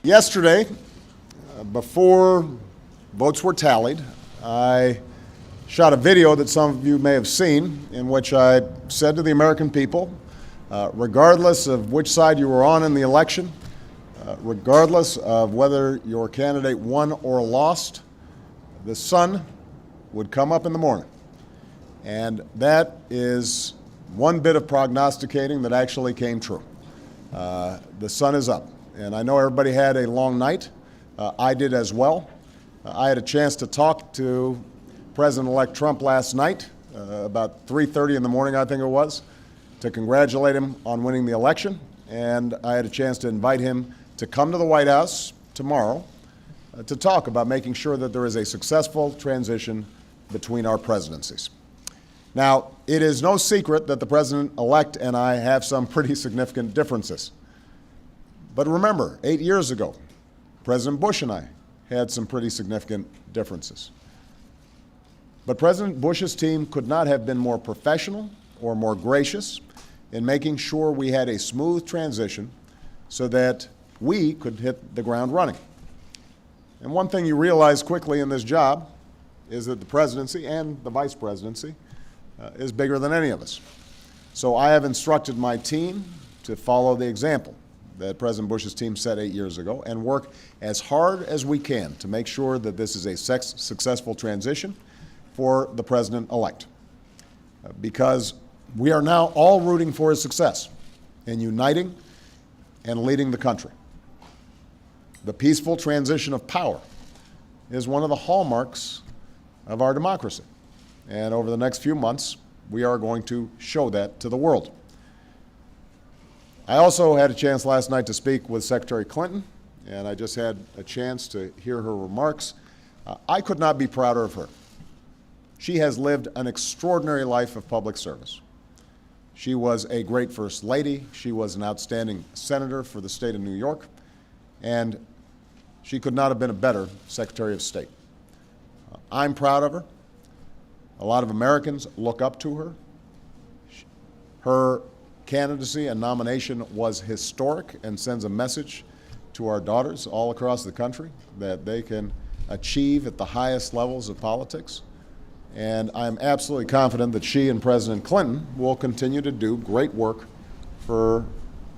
Yesterday, before votes were tallied, I shot a video that some of you may have seen in which I said to the American people, regardless of which side you were on in the election, regardless of whether your candidate won or lost, the sun would come up in the morning. And that is one bit of prognosticating that actually came true. The sun is up. And I know everybody had a long night. I did as well. I had a chance to talk to President-elect Trump last night, about 3:30 in the morning, I think it was, to congratulate him on winning the election. And I had a chance to invite him to come to the White House tomorrow to talk about making sure that there is a successful transition between our presidencies. Now, it is no secret that the President-elect and I have some pretty significant differences. But remember, 8 years ago, President Bush and I had some pretty significant differences. But President Bush's team could not have been more professional or more gracious in making sure we had a smooth transition so that we could hit the ground running. And one thing you realize quickly in this job is that the presidency and the vice presidency is bigger than any of us. So I have instructed my team to follow the example that President Bush's team set 8 years ago and work as hard as we can to make sure that this is a successful transition for the President-elect. Because we are now all rooting for his success in uniting and leading the country. The peaceful transition of power is one of the hallmarks of our democracy. And over the next few months, we are going to show that to the world. I also had a chance last night to speak with Secretary Clinton, and I just had a chance to hear her remarks. I could not be prouder of her. She has lived an extraordinary life of public service. She was a great First Lady. She was an outstanding senator for the state of New York, and she could not have been a better Secretary of State. I'm proud of her. A lot of Americans look up to her. Her candidacy and nomination was historic and sends a message to our daughters all across the country that they can achieve at the highest levels of politics. And I'm absolutely confident that she and President Clinton will continue to do great work for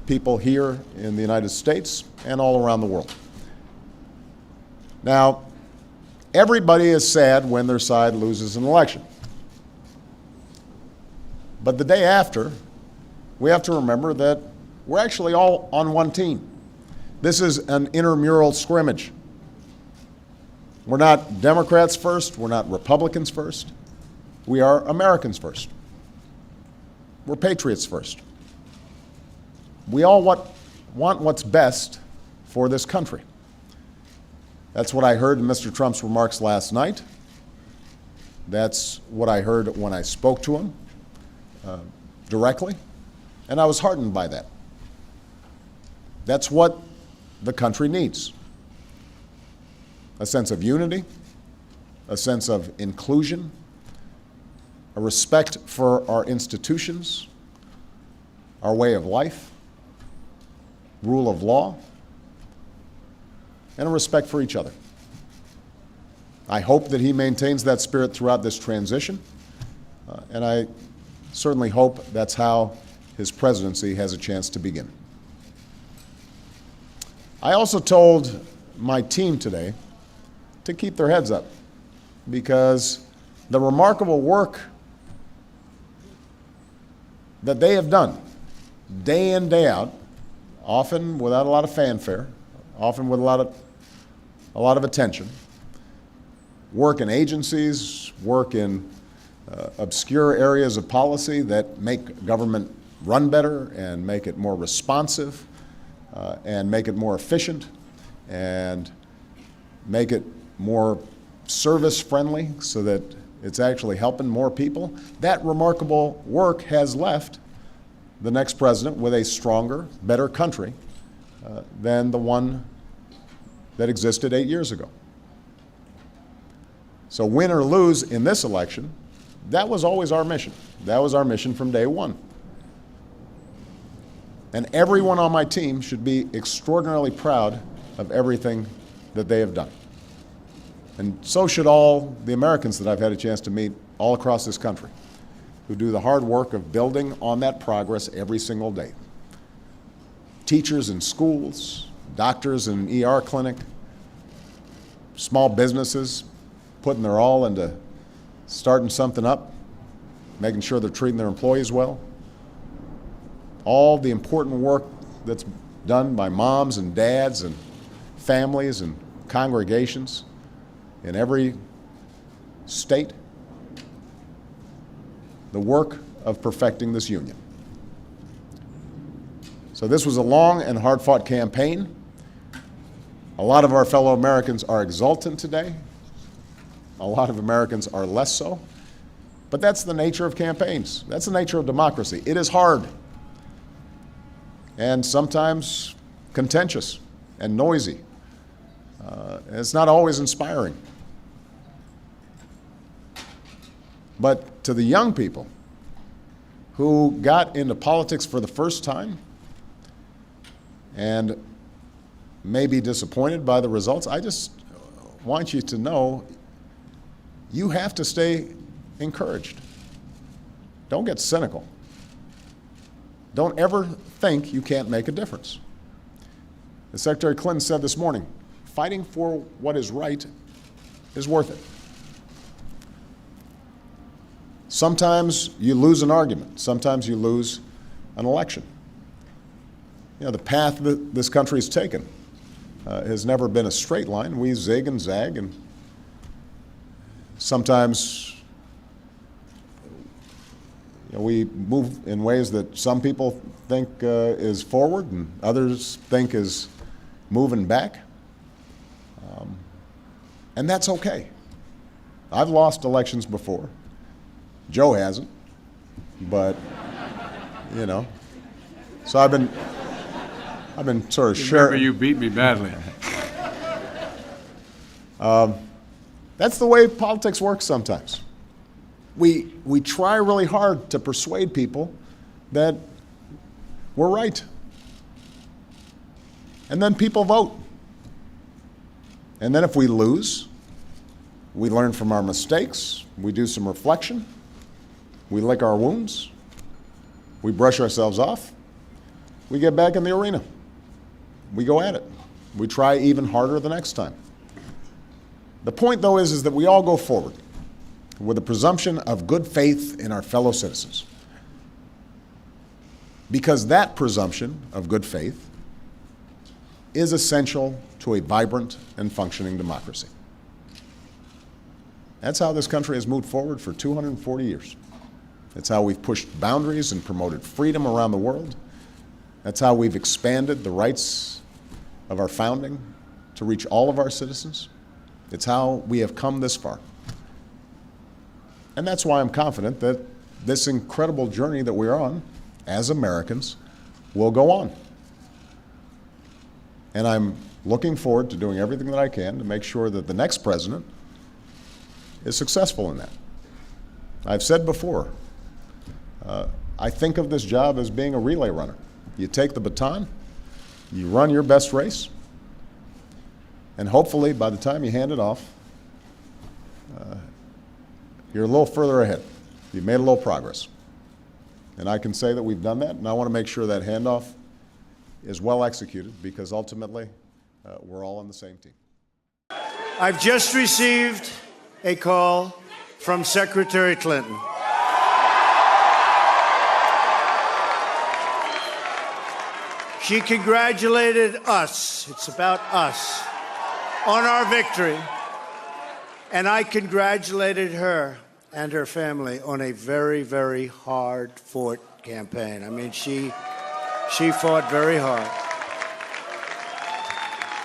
people here in the United States and all around the world. Now, everybody is sad when their side loses an election. But the day after, we have to remember that we're actually all on one team. This is an intramural scrimmage. We're not Democrats first, we're not Republicans first. We are Americans first. We're patriots first. We all want what's best for this country. That's what I heard in Mr. Trump's remarks last night. That's what I heard when I spoke to him directly. And I was heartened by that. That's what the country needs. A sense of unity, a sense of inclusion, a respect for our institutions, our way of life, rule of law, and a respect for each other. I hope that he maintains that spirit throughout this transition, and I certainly hope that's how his presidency has a chance to begin. I also told my team today to keep their heads up because the remarkable work that they have done day in, day out, often without a lot of fanfare, often with a lot of attention, work in agencies, work in obscure areas of policy that make government run better and make it more responsive and make it more efficient and make it more service-friendly so that it's actually helping more people. That remarkable work has left the next president with a stronger, better country than the one that existed 8 years ago. So win or lose in this election, that was always our mission. That was our mission from day one. And everyone on my team should be extraordinarily proud of everything that they have done. And so should all the Americans that I've had a chance to meet all across this country, who do the hard work of building on that progress every single day. Teachers in schools, doctors in an ER clinic, small businesses putting their all into starting something up, making sure they're treating their employees well. All the important work that's done by moms and dads and families and congregations in every state. The work of perfecting this union. So this was a long and hard-fought campaign. A lot of our fellow Americans are exultant today. A lot of Americans are less so. But that's the nature of campaigns. That's the nature of democracy. It is hard and sometimes contentious and noisy. It's not always inspiring. But to the young people who got into politics for the first time and may be disappointed by the results, I just want you to know you have to stay encouraged. Don't get cynical. Don't ever think you can't make a difference. As Secretary Clinton said this morning, fighting for what is right is worth it. Sometimes you lose an argument. Sometimes you lose an election. You know, the path that this country has taken has never been a straight line. We zig and zag, and sometimes we move in ways that some people think is forward and others think is moving back. And that's okay. I've lost elections before. Joe hasn't, but you know. So I've been sort of sharing. Remember, you beat me badly. That's the way politics works sometimes. We try really hard to persuade people that we're right. And then people vote. And then if we lose, we learn from our mistakes, we do some reflection, we lick our wounds, we brush ourselves off, we get back in the arena. We go at it. We try even harder the next time. The point, though, is that we all go forward with a presumption of good faith in our fellow citizens. Because that presumption of good faith is essential to a vibrant and functioning democracy. That's how this country has moved forward for 240 years. That's how we've pushed boundaries and promoted freedom around the world. That's how we've expanded the rights of our founding to reach all of our citizens. It's how we have come this far. And that's why I'm confident that this incredible journey that we're on as Americans will go on. And I'm looking forward to doing everything that I can to make sure that the next president is successful in that. I've said before, I think of this job as being a relay runner. You take the baton, you run your best race, and hopefully by the time you hand it off, you're a little further ahead. You've made a little progress. And I can say that we've done that, and I want to make sure that handoff is well executed because ultimately we're all on the same team. I've just received a call from Secretary Clinton. She congratulated us, it's about us, on our victory. And I congratulated her and her family on a very, very hard-fought campaign. I mean, she fought very hard.